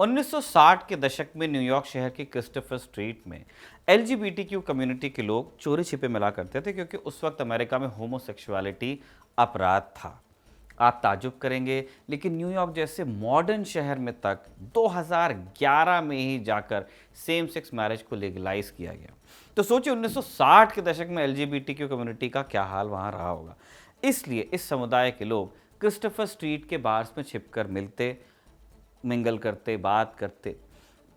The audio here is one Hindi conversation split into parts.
1960 के दशक में न्यूयॉर्क शहर की क्रिस्टोफर स्ट्रीट में एलजीबीटीक्यू कम्युनिटी के लोग चोरी छिपे मिला करते थे, क्योंकि उस वक्त अमेरिका में होमोसेक्सुअलिटी अपराध था। आप ताजुब करेंगे, लेकिन न्यूयॉर्क जैसे मॉडर्न शहर में तक 2011 में ही जाकर सेम सेक्स मैरिज को लीगलाइज किया गया। तो सोचिए 1960 के दशक में एलजीबीटीक्यू कम्युनिटी का क्या हाल वहां रहा होगा। इसलिए इस समुदाय के लोग क्रिस्टोफर स्ट्रीट के बार्स में छिपकर मिलते, मिंगल करते, बात करते।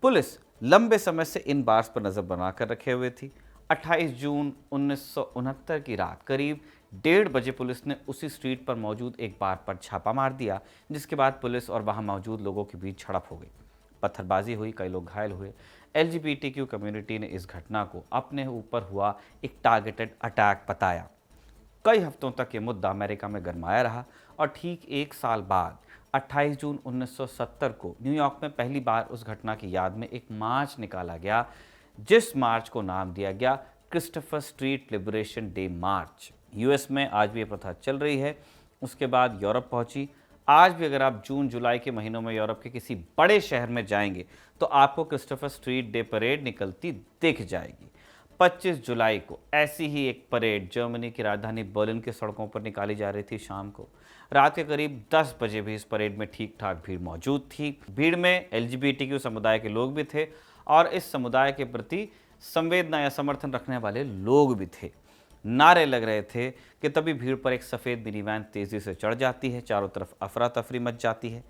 पुलिस लंबे समय से इन बार्स पर नजर बनाकर रखे हुए थी। 28 जून 1969 की रात करीब 1:30 बजे पुलिस ने उसी स्ट्रीट पर मौजूद एक बार पर छापा मार दिया, जिसके बाद पुलिस और वहां मौजूद लोगों के बीच झड़प हो गई। पत्थरबाजी हुई, कई लोग घायल हुए। एलजीबीटीक्यू कम्युनिटी ने इस घटना को अपने ऊपर हुआ एक टारगेटेड अटैक बताया। कई हफ्तों तक ये मुद्दा अमेरिका में गरमाया रहा और ठीक एक साल बाद 28 जून 1970 को न्यूयॉर्क में पहली बार उस घटना की याद में एक मार्च निकाला गया, जिस मार्च को नाम दिया गया क्रिस्टोफर स्ट्रीट लिबरेशन डे मार्च। यूएस में आज भी ये प्रथा चल रही है। उसके बाद यूरोप पहुंची। आज भी अगर आप जून जुलाई के महीनों में यूरोप के किसी बड़े शहर में जाएंगे तो आपको क्रिस्टोफर स्ट्रीट डे परेड निकलती दिख जाएगी। 25 जुलाई को ऐसी ही एक परेड जर्मनी की राजधानी बर्लिन की सड़कों पर निकाली जा रही थी। शाम को रात के करीब 10 बजे भी इस परेड में ठीक ठाक भीड़ मौजूद थी। भीड़ में एलजीबीटीक्यू समुदाय के लोग भी थे और इस समुदाय के प्रति संवेदना या समर्थन रखने वाले लोग भी थे। नारे लग रहे थे कि तभी भीड़ पर एक सफ़ेद मिनीवैन तेज़ी से चढ़ जाती है। चारों तरफ अफरा तफरी मच जाती है।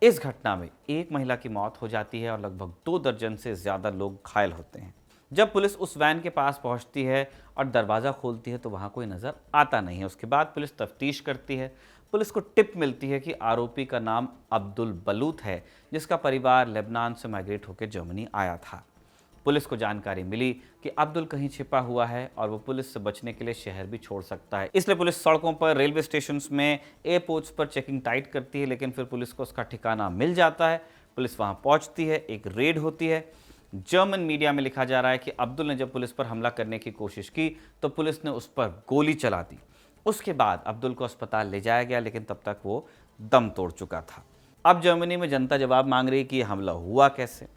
इस घटना में एक महिला की मौत हो जाती है और लगभग 2 दर्जन से ज़्यादा लोग घायल होते हैं। जब पुलिस उस वैन के पास पहुंचती है और दरवाज़ा खोलती है तो वहां कोई नज़र आता नहीं है। उसके बाद पुलिस तफ्तीश करती है। पुलिस को टिप मिलती है कि आरोपी का नाम अब्दुल बलूत है, जिसका परिवार लेबनान से माइग्रेट होकर जर्मनी आया था। पुलिस को जानकारी मिली कि अब्दुल कहीं छिपा हुआ है और वो पुलिस से बचने के लिए शहर भी छोड़ सकता है। इसलिए पुलिस सड़कों पर, रेलवे स्टेशंस में, एयरपोर्ट्स पर चेकिंग टाइट करती है, लेकिन फिर पुलिस को उसका ठिकाना मिल जाता है। पुलिस वहां पहुंचती है, एक रेड होती है। जर्मन मीडिया में लिखा जा रहा है कि अब्दुल ने जब पुलिस पर हमला करने की कोशिश की तो पुलिस ने उस पर गोली चला दी। उसके बाद अब्दुल को अस्पताल ले जाया गया, लेकिन तब तक वो दम तोड़ चुका था। अब जर्मनी में जनता जवाब मांग रही कि हमला हुआ कैसे।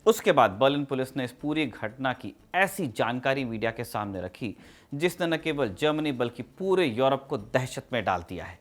उसके बाद बर्लिन पुलिस ने इस पूरी घटना की ऐसी जानकारी मीडिया के सामने रखी जिसने न केवल जर्मनी बल्कि पूरे यूरोप को दहशत में डाल दिया है।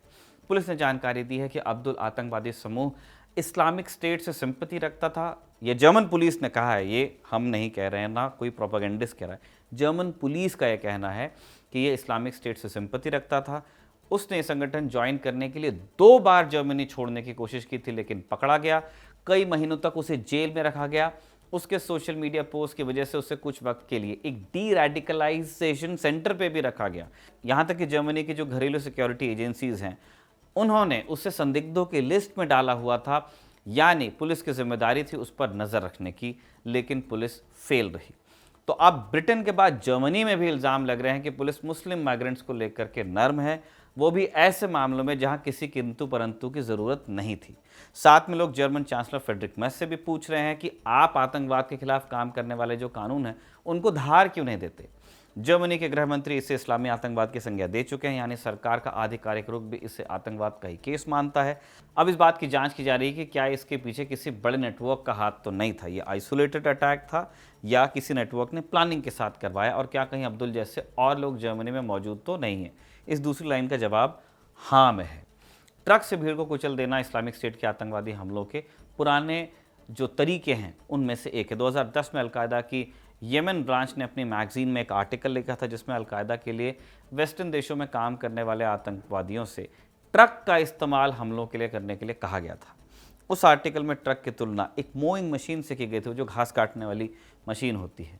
पुलिस ने जानकारी दी है कि अब्दुल आतंकवादी समूह इस्लामिक स्टेट से सिंपैथी रखता था। ये जर्मन पुलिस ने कहा है, ये हम नहीं कह रहे हैं, ना कोई प्रोपेगेंडिस्ट कह रहा है। जर्मन पुलिस का यह कहना है कि ये इस्लामिक स्टेट से सिंपैथी रखता था। उसने ये संगठन ज्वाइन करने के लिए 2 बार जर्मनी छोड़ने की कोशिश की थी, लेकिन पकड़ा गया। कई महीनों तक उसे जेल में रखा गया। उसके सोशल मीडिया पोस्ट की वजह से उसे कुछ वक्त के लिए एक डी रेडिकलाइजेशन सेंटर पे भी रखा गया। यहाँ तक कि जर्मनी की जो घरेलू सिक्योरिटी एजेंसीज हैं, उन्होंने उसे संदिग्धों की लिस्ट में डाला हुआ था। यानी पुलिस की जिम्मेदारी थी उस पर नज़र रखने की, लेकिन पुलिस फेल रही। तो अब ब्रिटेन के बाद जर्मनी में भी इल्ज़ाम लग रहे हैं कि पुलिस मुस्लिम माइग्रेंट्स को लेकर के नर्म है, वो भी ऐसे मामलों में जहां किसी किंतु परंतु की ज़रूरत नहीं थी। साथ में लोग जर्मन चांसलर फ्रेडरिक मेर्स से भी पूछ रहे हैं कि आप आतंकवाद के खिलाफ काम करने वाले जो कानून हैं उनको धार क्यों नहीं देते। जर्मनी के गृह मंत्री इसे इस्लामी आतंकवाद की संज्ञा दे चुके हैं, यानी सरकार का आधिकारिक रुख भी इसे आतंकवाद का ही केस मानता है। अब इस बात की जांच की जा रही है कि क्या इसके पीछे किसी बड़े नेटवर्क का हाथ तो नहीं था, ये आइसोलेटेड अटैक था या किसी नेटवर्क ने प्लानिंग के साथ करवाया, और क्या कहीं अब्दुल जैसे और लोग जर्मनी में मौजूद तो नहीं है। इस दूसरी लाइन का जवाब हाँ में है। ट्रक से भीड़ को कुचल देना इस्लामिक स्टेट के आतंकवादी हमलों के पुराने जो तरीके हैं उनमें से एक है। 2010 में अलकायदा की येमेन ब्रांच ने अपनी मैगजीन में एक आर्टिकल लिखा था जिसमें अलकायदा के लिए वेस्टर्न देशों में काम करने वाले आतंकवादियों से ट्रक का इस्तेमाल हमलों के लिए करने के लिए कहा गया था। उस आर्टिकल में ट्रक की तुलना एक मोइंग मशीन से की गई थी, जो घास काटने वाली मशीन होती है।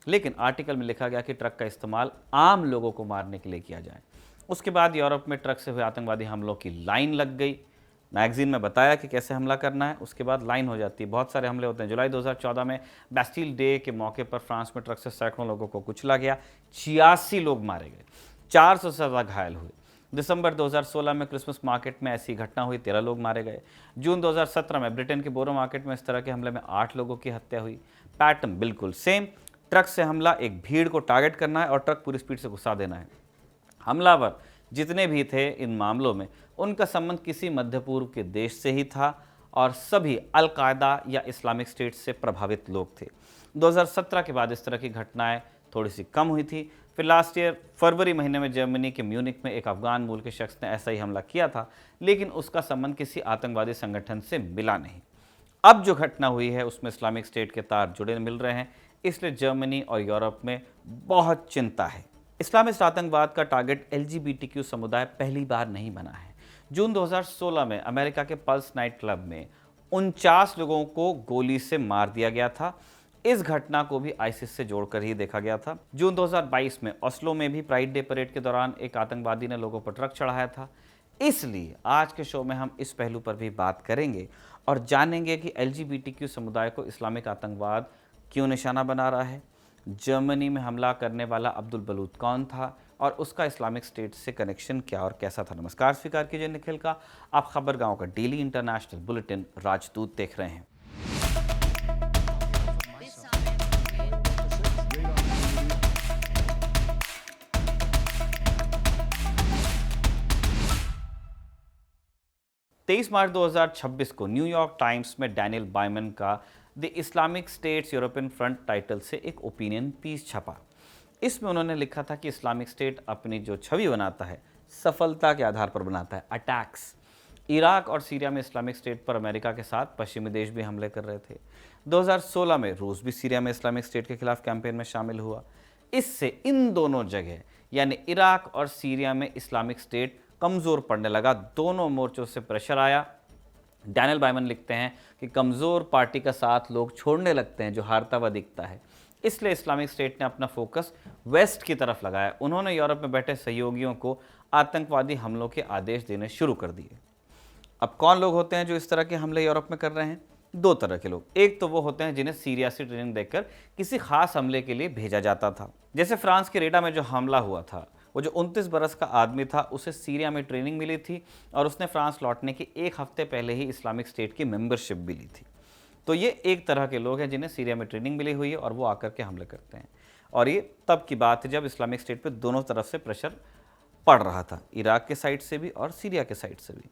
लेकिन आर्टिकल में लिखा गया कि ट्रक का इस्तेमाल आम लोगों को मारने के लिए किया जाए। उसके बाद यूरोप में ट्रक से हुए आतंकवादी हमलों की लाइन लग गई। मैगजीन में बताया कि कैसे हमला करना है, उसके बाद लाइन हो जाती है। बहुत सारे हमले होते हैं। जुलाई 2014 में बैस्टिल डे के मौके पर फ्रांस में ट्रक से सैकड़ों लोगों को कुचला गया। 86 लोग मारे गए, 400 से ज़्यादा घायल हुए। दिसंबर 2016 में क्रिसमस मार्केट में ऐसी घटना हुई, 13 लोग मारे गए। जून 2017 में ब्रिटेन के बोरो मार्केट में इस तरह के हमले में 8 लोगों की हत्या हुई। पैटर्न बिल्कुल सेम। ट्रक से हमला, एक भीड़ को टारगेट करना है और ट्रक पूरी स्पीड से घुसा देना है। हमलावर जितने भी थे इन मामलों में, उनका संबंध किसी मध्य पूर्व के देश से ही था और सभी अल-कायदा या इस्लामिक स्टेट से प्रभावित लोग थे। 2017 के बाद इस तरह की घटनाएं थोड़ी सी कम हुई थी। फिर लास्ट ईयर फरवरी महीने में जर्मनी के म्यूनिक में एक अफगान मूल के शख्स ने ऐसा ही हमला किया था, लेकिन उसका संबंध किसी आतंकवादी संगठन से मिला नहीं। अब जो घटना हुई है उसमें इस्लामिक स्टेट के तार जुड़े मिल रहे हैं, इसलिए जर्मनी और यूरोप में बहुत चिंता है। इस्लामिस्ट आतंकवाद का टारगेट एलजीबीटीक्यू समुदाय पहली बार नहीं बना है। जून 2016 में अमेरिका के पल्स नाइट क्लब में 49 लोगों को गोली से मार दिया गया था। इस घटना को भी आईसिस से जोड़कर ही देखा गया था। जून 2022 में ओस्लो में भी प्राइड डे परेड के दौरान एक आतंकवादी ने लोगों पर ट्रक चढ़ाया था। इसलिए आज के शो में हम इस पहलू पर भी बात करेंगे और जानेंगे कि एलजीबीटीक्यू समुदाय को इस्लामिक आतंकवाद क्यों निशाना बना रहा है, जर्मनी में हमला करने वाला अब्दुल बलूत कौन था और उसका इस्लामिक स्टेट से कनेक्शन क्या और कैसा था। नमस्कार, स्वीकार कीजिए निखिल का। आप खबरगांव का डेली इंटरनेशनल बुलेटिन राजदूत देख रहे हैं। तेईस मार्च 2026 को न्यूयॉर्क टाइम्स में डैनियल बायमन का the Islamic states European front title से एक ओपिनियन पीस छपा। इसमें उन्होंने लिखा था कि इस्लामिक स्टेट अपनी जो छवि बनाता है सफलता के आधार पर बनाता है। अटैक्स इराक और सीरिया में इस्लामिक स्टेट पर अमेरिका के साथ पश्चिमी देश भी हमले कर रहे थे। 2016 में रूस भी सीरिया में इस्लामिक स्टेट के खिलाफ कैंपेन में शामिल हुआ। इससे इन दोनों जगह यानी इराक और सीरिया में इस्लामिक स्टेट कमज़ोर पड़ने लगा। दोनों मोर्चों से प्रेशर आया। डैनियल बायमन लिखते हैं कि कमज़ोर पार्टी का साथ लोग छोड़ने लगते हैं जो हारता हुआ दिखता है। इसलिए इस्लामिक स्टेट ने अपना फोकस वेस्ट की तरफ लगाया। उन्होंने यूरोप में बैठे सहयोगियों को आतंकवादी हमलों के आदेश देने शुरू कर दिए। अब कौन लोग होते हैं जो इस तरह के हमले यूरोप में कर रहे हैं? दो तरह के लोग। एक तो वो होते हैं जिन्हें सीरिया से ट्रेनिंग देकर किसी खास हमले के लिए भेजा जाता था। जैसे फ्रांस के रेडा में जो हमला हुआ था, वो जो 29 बरस का आदमी था उसे सीरिया में ट्रेनिंग मिली थी और उसने फ्रांस लौटने के एक हफ्ते पहले ही इस्लामिक स्टेट की मेंबरशिप भी ली थी। तो ये एक तरह के लोग हैं जिन्हें सीरिया में ट्रेनिंग मिली हुई है और वो आकर के हमले करते हैं। और ये तब की बात है जब इस्लामिक स्टेट पे दोनों तरफ से प्रेशर पड़ रहा था, इराक के साइड से भी और सीरिया के साइड से भी।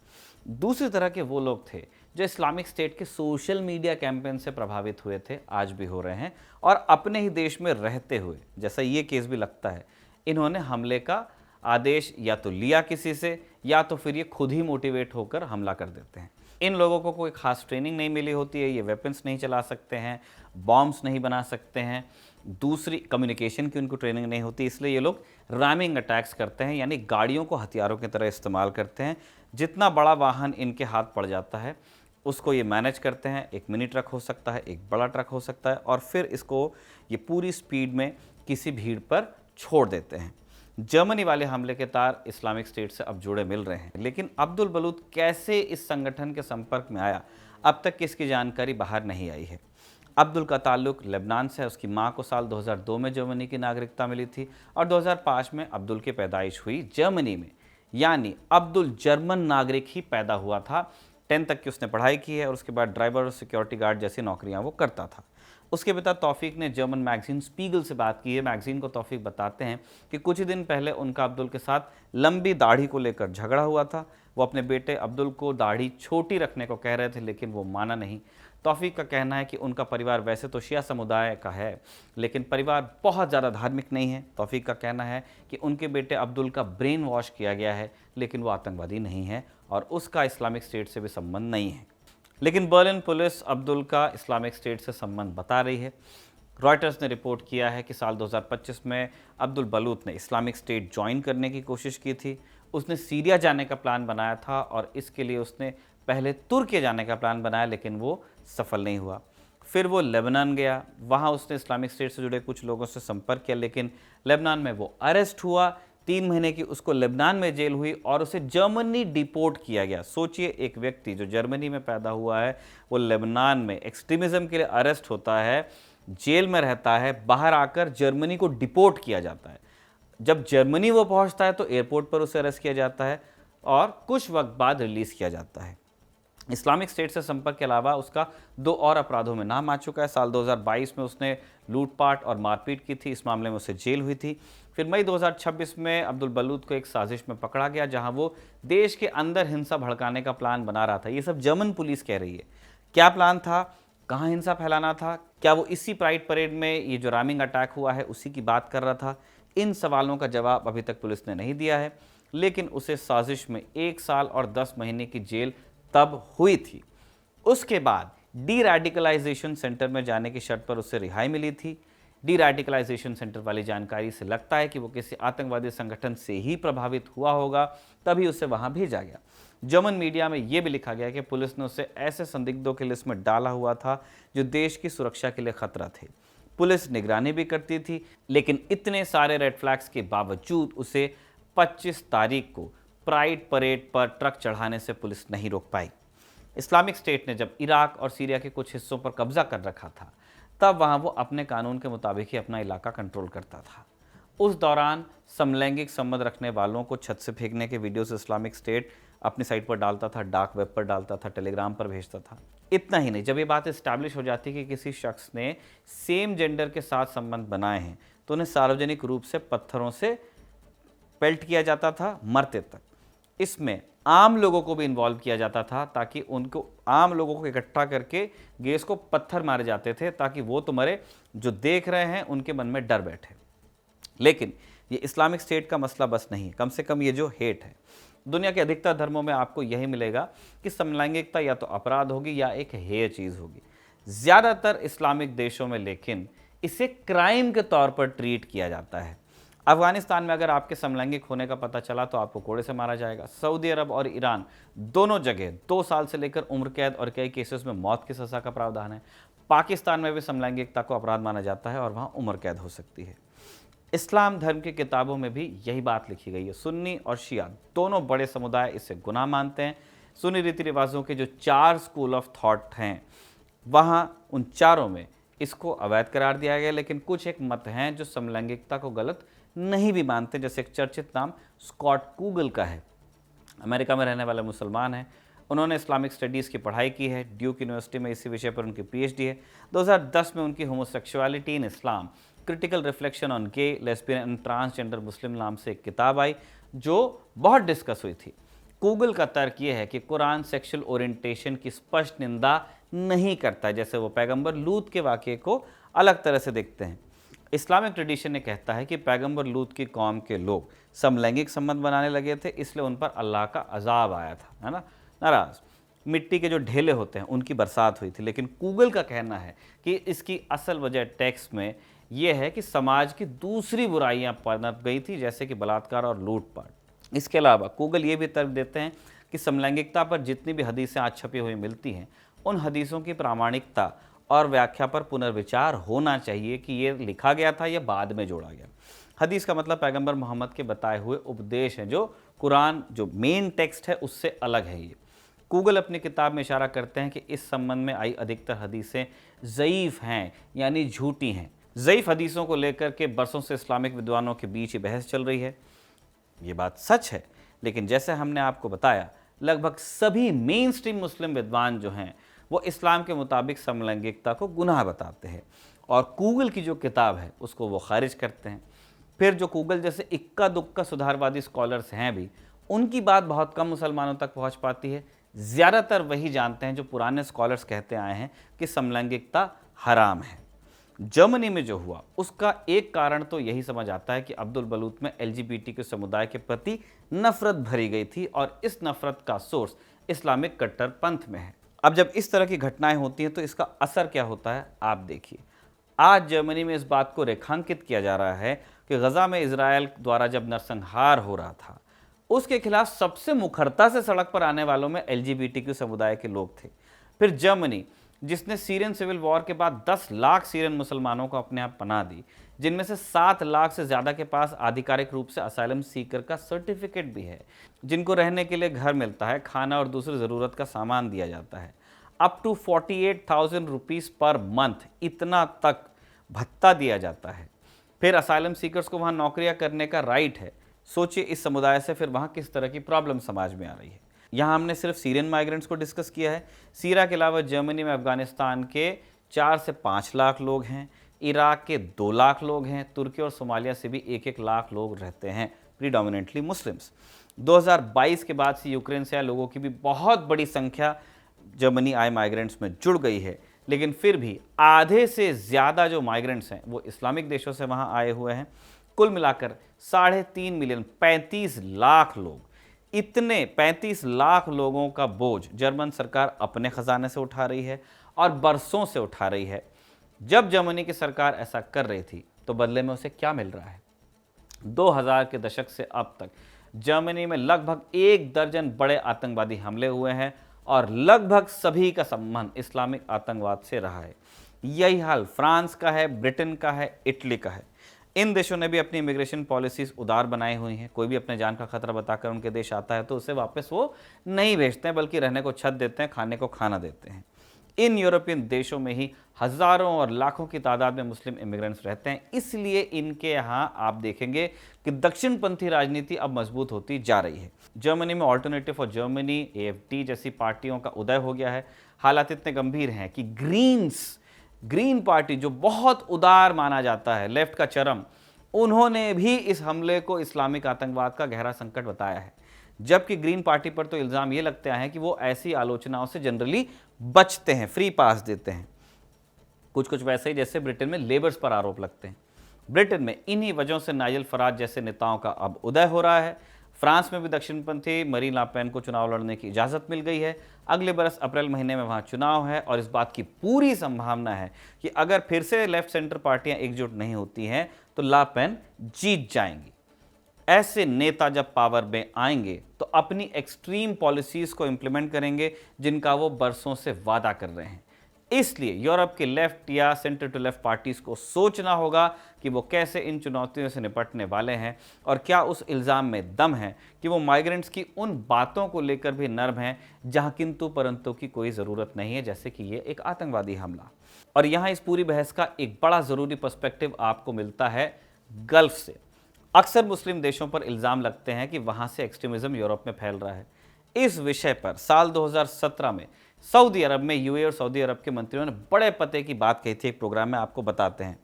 दूसरी तरह के वो लोग थे जो इस्लामिक स्टेट के सोशल मीडिया कैंपेन से प्रभावित हुए थे, आज भी हो रहे हैं, और अपने ही देश में रहते हुए, जैसा ये केस भी लगता है, इन्होंने हमले का आदेश या तो लिया किसी से या तो फिर ये खुद ही मोटिवेट होकर हमला कर देते हैं। इन लोगों को कोई खास ट्रेनिंग नहीं मिली होती है, ये वेपन्स नहीं चला सकते हैं, बॉम्ब्स नहीं बना सकते हैं, दूसरी कम्युनिकेशन की उनको ट्रेनिंग नहीं होती, इसलिए ये लोग रैमिंग अटैक्स करते हैं, यानी गाड़ियों को हथियारों की तरह इस्तेमाल करते हैं। जितना बड़ा वाहन इनके हाथ पड़ जाता है उसको ये मैनेज करते हैं। एक मिनी ट्रक हो सकता है, एक बड़ा ट्रक हो सकता है, और फिर इसको ये पूरी स्पीड में किसी भीड़ पर छोड़ देते हैं। जर्मनी वाले हमले के तार इस्लामिक स्टेट से अब जुड़े मिल रहे हैं, लेकिन अब्दुल बलूत कैसे इस संगठन के संपर्क में आया, अब तक इसकी जानकारी बाहर नहीं आई है। अब्दुल का ताल्लुक लेबनान से है। उसकी मां को साल 2002 में जर्मनी की नागरिकता मिली थी और 2005 में अब्दुल की पैदाइश हुई जर्मनी में, यानी अब्दुल जर्मन नागरिक ही पैदा हुआ था। 10 तक की उसने पढ़ाई की है और उसके बाद ड्राइवर और सिक्योरिटी गार्ड जैसी नौकरियां वो करता था। उसके पिता तौफीक ने जर्मन मैगजीन स्पीगल से बात की है। मैगजीन को तौफीक बताते हैं कि कुछ ही दिन पहले उनका अब्दुल के साथ लंबी दाढ़ी को लेकर झगड़ा हुआ था। वो अपने बेटे अब्दुल को दाढ़ी छोटी रखने को कह रहे थे, लेकिन वो माना नहीं। तौफीक का कहना है कि उनका परिवार वैसे तो शिया समुदाय का है, लेकिन परिवार बहुत ज़्यादा धार्मिक नहीं है। तौफीक का कहना है कि उनके बेटे अब्दुल का ब्रेन वॉश किया गया है, लेकिन वो आतंकवादी नहीं है और उसका इस्लामिक स्टेट से भी संबंध नहीं है। लेकिन बर्लिन पुलिस अब्दुल का इस्लामिक स्टेट से संबंध बता रही है। रॉयटर्स ने रिपोर्ट किया है कि साल 2025 में अब्दुल बलूत ने इस्लामिक स्टेट ज्वाइन करने की कोशिश की थी। उसने सीरिया जाने का प्लान बनाया था और इसके लिए उसने पहले तुर्की जाने का प्लान बनाया, लेकिन वो सफल नहीं हुआ। फिर वो लेबनान गया, वहाँ उसने इस्लामिक स्टेट से जुड़े कुछ लोगों से संपर्क किया, लेकिन लेबनान में वो अरेस्ट हुआ। 3 महीने की उसको लेबनान में जेल हुई और उसे जर्मनी डिपोर्ट किया गया। सोचिए, एक व्यक्ति जो जर्मनी में पैदा हुआ है वो लेबनान में एक्सट्रीमिज्म के लिए अरेस्ट होता है, जेल में रहता है, बाहर आकर जर्मनी को डिपोर्ट किया जाता है। जब जर्मनी वो पहुंचता है तो एयरपोर्ट पर उसे अरेस्ट किया जाता है और कुछ वक्त बाद रिलीज़ किया जाता है। इस्लामिक स्टेट से संपर्क के अलावा उसका 2 और अपराधों में नाम आ चुका है। साल 2022 में उसने लूटपाट और मारपीट की थी, इस मामले में उसे जेल हुई थी। फिर मई 2026 में अब्दुल बलूद को एक साजिश में पकड़ा गया, जहां वो देश के अंदर हिंसा भड़काने का प्लान बना रहा था। ये सब जर्मन पुलिस कह रही है। क्या प्लान था, कहाँ हिंसा फैलाना था, क्या वो इसी प्राइड परेड में ये जो रामिंग अटैक हुआ है उसी की बात कर रहा था? इन सवालों का जवाब अभी तक पुलिस ने नहीं दिया है, लेकिन उसे साजिश में 1 साल और 10 महीने की जेल तब हुई थी। उसके बाद डी रेडिकलाइजेशन सेंटर में जाने की शर्त पर उसे रिहाई मिली थी। डी रेडिकलाइजेशन सेंटर वाली जानकारी से लगता है कि वो किसी आतंकवादी संगठन से ही प्रभावित हुआ होगा, तभी उसे वहां भेजा गया। जर्मन मीडिया में यह भी लिखा गया कि पुलिस ने उसे ऐसे संदिग्धों की लिस्ट में डाला हुआ था जो देश की सुरक्षा के लिए खतरा थे। पुलिस निगरानी भी करती थी, लेकिन इतने सारे रेड फ्लैग्स के बावजूद उसे 25 तारीख को प्राइड परेड पर ट्रक चढ़ाने से पुलिस नहीं रोक पाई। इस्लामिक स्टेट ने जब इराक और सीरिया के कुछ हिस्सों पर कब्जा कर रखा था, तब वहां वो अपने कानून के मुताबिक ही अपना इलाका कंट्रोल करता था। उस दौरान समलैंगिक संबंध रखने वालों को छत से फेंकने के वीडियोस इस्लामिक स्टेट अपनी साइट पर डालता था, डार्क वेब पर डालता था, टेलीग्राम पर भेजता था। इतना ही नहीं, जब ये बात इस्टेब्लिश हो जाती कि किसी शख्स ने सेम जेंडर के साथ संबंध बनाए हैं, तो उन्हें सार्वजनिक रूप से पत्थरों से पेल्ट किया जाता था, मरते तक। इसमें आम लोगों को भी इन्वॉल्व किया जाता था, ताकि उनको आम लोगों को इकट्ठा करके गैस को पत्थर मारे जाते थे, ताकि वो तो मरे, जो देख रहे हैं उनके मन में डर बैठे। लेकिन ये इस्लामिक स्टेट का मसला बस नहीं है, कम से कम ये जो हेट है, दुनिया के अधिकतर धर्मों में आपको यही मिलेगा कि समलैंगिकता या तो अपराध होगी या एक हेय चीज़ होगी। ज़्यादातर इस्लामिक देशों में लेकिन इसे क्राइम के तौर पर ट्रीट किया जाता है। अफगानिस्तान में अगर आपके समलैंगिक होने का पता चला तो आपको कोड़े से मारा जाएगा। सऊदी अरब और ईरान दोनों जगह 2 साल से लेकर उम्र कैद और कई केसेस में मौत की सज़ा का प्रावधान है। पाकिस्तान में भी समलैंगिकता को अपराध माना जाता है और वहाँ उम्र कैद हो सकती है। इस्लाम धर्म की किताबों में भी यही बात लिखी गई है। सुन्नी और शिया दोनों बड़े समुदाय इसे गुनाह मानते हैं। सुन्नी रीति रिवाजों के जो 4 स्कूल ऑफ थॉट हैं, वहाँ उन चारों में इसको अवैध करार दिया गया, लेकिन कुछ एक मत हैं जो समलैंगिकता को गलत नहीं भी मानते। जैसे एक चर्चित नाम स्कॉट कूगल का है, अमेरिका में रहने वाले मुसलमान हैं। उन्होंने इस्लामिक स्टडीज़ की पढ़ाई की है, ड्यूक यूनिवर्सिटी में इसी विषय पर उनकी पीएचडी है। 2010 में उनकी homosexuality in Islam, critical reflection on gay, lesbian and transgender Muslim नाम से एक किताब आई, जो बहुत डिस्कस हुई थी। कूगल का तर्क यह है कि कुरान सेक्सुअल ओरिएंटेशन की स्पष्ट निंदा नहीं करता है, जैसे वो पैगंबर लूत के वाक़े को अलग तरह से देखते हैं। इस्लामिक ट्रेडिशन ने कहता है कि पैगंबर लूत की कौम के लोग समलैंगिक संबंध बनाने लगे थे, इसलिए उन पर अल्लाह का अजाब आया था, है ना, नाराज। मिट्टी के जो ढेले होते हैं उनकी बरसात हुई थी। लेकिन कूगल का कहना है कि इसकी असल वजह टेक्स्ट में यह है कि समाज की दूसरी बुराइयां पनप गई थी, जैसे कि बलात्कार और लूटपाट। इसके अलावा कूगल ये भी तर्क देते हैं कि समलैंगिकता पर जितनी भी हदीसें आज छपी हुई मिलती हैं, उन हदीसों की प्रामाणिकता और व्याख्या पर पुनर्विचार होना चाहिए कि ये लिखा गया था या बाद में जोड़ा गया। हदीस का मतलब पैगंबर मोहम्मद के बताए हुए उपदेश हैं, जो कुरान जो मेन टेक्स्ट है उससे अलग है। ये कूगल अपनी किताब में इशारा करते हैं कि इस संबंध में आई अधिकतर हदीसें ज़ईफ़ हैं, यानी झूठी हैं। ज़ईफ़ हदीसों को लेकर के बरसों से इस्लामिक विद्वानों के बीच ये बहस चल रही है। ये बात सच है, लेकिन जैसे हमने आपको बताया, लगभग सभी मेन स्ट्रीम मुस्लिम विद्वान जो हैं वो इस्लाम के मुताबिक समलैंगिकता को गुनाह बताते हैं, और कूगल की जो किताब है उसको वो खारिज करते हैं। फिर जो कूगल जैसे इक्का दुक्का सुधारवादी स्कॉलर्स हैं भी, उनकी बात बहुत कम मुसलमानों तक पहुंच पाती है। ज़्यादातर वही जानते हैं जो पुराने स्कॉलर्स कहते आए हैं कि समलैंगिकता हराम है। जर्मनी में जो हुआ उसका एक कारण तो यही समझ आता है कि अब्दुल बलूत में एलजीबीटी के समुदाय के प्रति नफरत भरी गई थी, और इस नफरत का सोर्स इस्लामिक कट्टरपंथ में है। अब जब इस तरह की घटनाएं होती हैं तो इसका असर क्या होता है, आप देखिए। आज जर्मनी में इस बात को रेखांकित किया जा रहा है कि गजा में इजराइल द्वारा जब नरसंहार हो रहा था, उसके खिलाफ सबसे मुखरता से सड़क पर आने वालों में एलजीबीटीक्यू समुदाय के लोग थे। फिर जर्मनी, जिसने सीरियन सिविल वॉर के बाद 10 लाख सीरियन मुसलमानों को अपने आप पनाह दी, जिनमें से 7 लाख से ज़्यादा के पास आधिकारिक रूप से असाइलम सीकर का सर्टिफिकेट भी है, जिनको रहने के लिए घर मिलता है, खाना और दूसरी ज़रूरत का सामान दिया जाता है, up to 48,000 rupees per month, इतना तक भत्ता दिया जाता है। फिर असाइलम सीकर्स को वहाँ नौकरियाँ करने का राइट है। सोचिए इस समुदाय से फिर वहाँ किस तरह की प्रॉब्लम समाज में आ रही है। यहाँ हमने सिर्फ सीरियन माइग्रेंट्स को डिस्कस किया है। सीरिया के अलावा जर्मनी में अफगानिस्तान के 4 से 5 लाख लोग हैं, इराक के 2 लाख लोग हैं, तुर्की और सोमालिया से भी 1-1 लाख लोग रहते हैं, प्रीडोमिनेंटली मुस्लिम्स। 2022 के बाद से यूक्रेन से आए लोगों की भी बहुत बड़ी संख्या जर्मनी आए माइग्रेंट्स में जुड़ गई है, लेकिन फिर भी आधे से ज़्यादा जो माइग्रेंट्स हैं वो इस्लामिक देशों से वहाँ आए हुए हैं। कुल मिलाकर 3.5 मिलियन 35 लाख लोग, इतने 35 लाख लोगों का बोझ जर्मन सरकार अपने खजाने से उठा रही है और बरसों से उठा रही है। जब जर्मनी की सरकार ऐसा कर रही थी तो बदले में उसे क्या मिल रहा है? 2000 के दशक से अब तक जर्मनी में लगभग 1 दर्जन बड़े आतंकवादी हमले हुए हैं और लगभग सभी का संबंध इस्लामिक आतंकवाद से रहा है। यही हाल फ्रांस का है, ब्रिटेन का है, इटली का है। इन देशों ने भी अपनी इमिग्रेशन पॉलिसीज उदार बनाई हुई हैं। कोई भी अपने जान का खतरा बताकर उनके देश आता है तो उसे वापस वो नहीं भेजते हैं, बल्कि रहने को छत देते हैं, खाने को खाना देते हैं। इन यूरोपियन देशों में ही हज़ारों और लाखों की तादाद में मुस्लिम इमिग्रेंट्स रहते हैं। इसलिए इनके यहाँ आप देखेंगे कि दक्षिणपंथी राजनीति अब मजबूत होती जा रही है। जर्मनी में ऑल्टरनेटिव फॉर जर्मनी AfD जैसी पार्टियों का उदय हो गया है। हालात इतने गंभीर हैं कि ग्रीन पार्टी, जो बहुत उदार माना जाता है, लेफ्ट का चरम, उन्होंने भी इस हमले को इस्लामिक आतंकवाद का गहरा संकट बताया है। जबकि ग्रीन पार्टी पर तो इल्ज़ाम ये लगते हैं कि वो ऐसी आलोचनाओं से जनरली बचते हैं, फ्री पास देते हैं। कुछ वैसे ही जैसे ब्रिटेन में लेबर्स पर आरोप लगते हैं। ब्रिटेन में इन्हीं वजहों से नाइजल फराज जैसे नेताओं का अब उदय हो रहा है। फ्रांस में भी दक्षिणपंथी मरीन ला पेन को चुनाव लड़ने की इजाज़त मिल गई है। अगले बरस अप्रैल महीने में वहाँ चुनाव है और इस बात की पूरी संभावना है कि अगर फिर से लेफ्ट सेंटर पार्टियां एकजुट नहीं होती हैं तो ला पेन जीत जाएंगी। ऐसे नेता जब पावर में आएंगे तो अपनी एक्सट्रीम पॉलिसीज़ को इम्प्लीमेंट करेंगे जिनका वो बरसों से वादा कर रहे हैं। इसलिए यूरोप के लेफ्ट या सेंटर टू लेफ्ट पार्टीज़ को सोचना होगा कि वो कैसे इन चुनौतियों से निपटने वाले हैं और क्या उस इल्ज़ाम में दम है कि वो माइग्रेंट्स की उन बातों को लेकर भी नर्म हैं जहां किंतु परंतु की कोई ज़रूरत नहीं है, जैसे कि ये एक आतंकवादी हमला। और यहाँ इस पूरी बहस का एक बड़ा ज़रूरी पर्सपेक्टिव आपको मिलता है गल्फ से। अक्सर मुस्लिम देशों पर इल्ज़ाम लगते हैं कि वहाँ से एक्सट्रीमिज़म यूरोप में फैल रहा है। इस विषय पर साल 2017 में सऊदी अरब में यूएई और सऊदी अरब के मंत्रियों ने बड़े पते की बात कही थी। एक प्रोग्राम में आपको बताते हैं।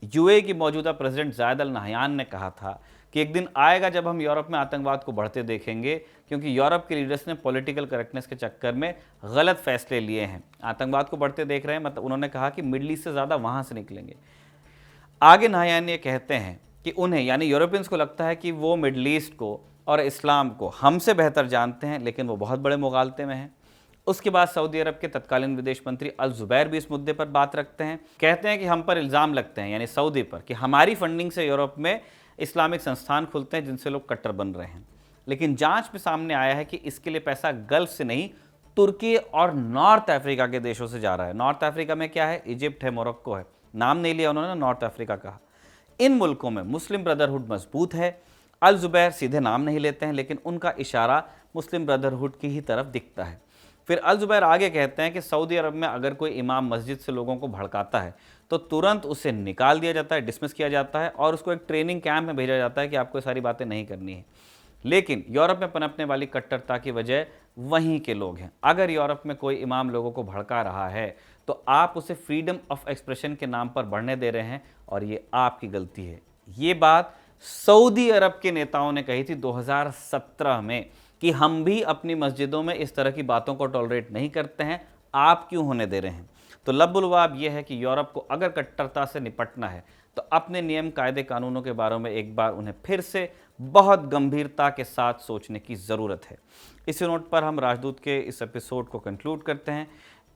यूएई की मौजूदा प्रेसिडेंट जायद अल नहयान ने कहा था कि एक दिन आएगा जब हम यूरोप में आतंकवाद को बढ़ते देखेंगे, क्योंकि यूरोप के लीडर्स ने पॉलिटिकल करेक्टनेस के चक्कर में गलत फैसले लिए हैं। आतंकवाद को बढ़ते देख रहे हैं, मतलब उन्होंने कहा कि मिडल ईस्ट से ज़्यादा वहाँ से निकलेंगे। आगे नहयान ये कहते हैं कि उन्हें, यानी यूरोपियंस को, लगता है कि वो मिडल ईस्ट को और इस्लाम को हमसे बेहतर जानते हैं, लेकिन वो बहुत बड़े मुगालते में हैं। उसके बाद सऊदी अरब के तत्कालीन विदेश मंत्री अल जुबैर भी इस मुद्दे पर बात रखते हैं। कहते हैं कि हम पर इल्ज़ाम लगते हैं, यानी सऊदी पर, कि हमारी फंडिंग से यूरोप में इस्लामिक संस्थान खुलते हैं जिनसे लोग कट्टर बन रहे हैं। लेकिन जांच में सामने आया है कि इसके लिए पैसा गल्फ से नहीं, तुर्की और नॉर्थ अफ्रीका के देशों से जा रहा है। नॉर्थ अफ्रीका में क्या है? इजिप्ट है, मोरक्को है। नाम नहीं लिया उन्होंने, नॉर्थ अफ्रीका कहा। इन मुल्कों में मुस्लिम ब्रदरहुड मजबूत है। अल जुबैर सीधे नाम नहीं लेते हैं, लेकिन उनका इशारा मुस्लिम ब्रदरहुड की ही तरफ दिखता है। फिर अल जुबैर आगे कहते हैं कि सऊदी अरब में अगर कोई इमाम मस्जिद से लोगों को भड़काता है तो तुरंत उसे निकाल दिया जाता है, डिसमिस किया जाता है और उसको एक ट्रेनिंग कैंप में भेजा जाता है कि आपको ये सारी बातें नहीं करनी है। लेकिन यूरोप में पनपने वाली कट्टरता की वजह वहीं के लोग हैं। अगर यूरोप में कोई इमाम लोगों को भड़का रहा है तो आप उसे फ्रीडम ऑफ एक्सप्रेशन के नाम पर बढ़ने दे रहे हैं और ये आपकी गलती है। ये बात सऊदी अरब के नेताओं ने कही थी 2017 में कि हम भी अपनी मस्जिदों में इस तरह की बातों को टॉलरेट नहीं करते हैं, आप क्यों होने दे रहे हैं। तो लब्बुलवाब यह है कि यूरोप को अगर कट्टरता से निपटना है तो अपने नियम, कायदे, कानूनों के बारे में एक बार उन्हें फिर से बहुत गंभीरता के साथ सोचने की ज़रूरत है। इसी नोट पर हम राजदूत के इस एपिसोड को कंक्लूड करते हैं।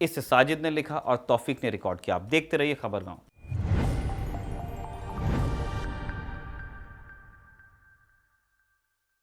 इसे साजिद ने लिखा और तौफीक ने रिकॉर्ड किया। आप देखते रहिए खबरगांव।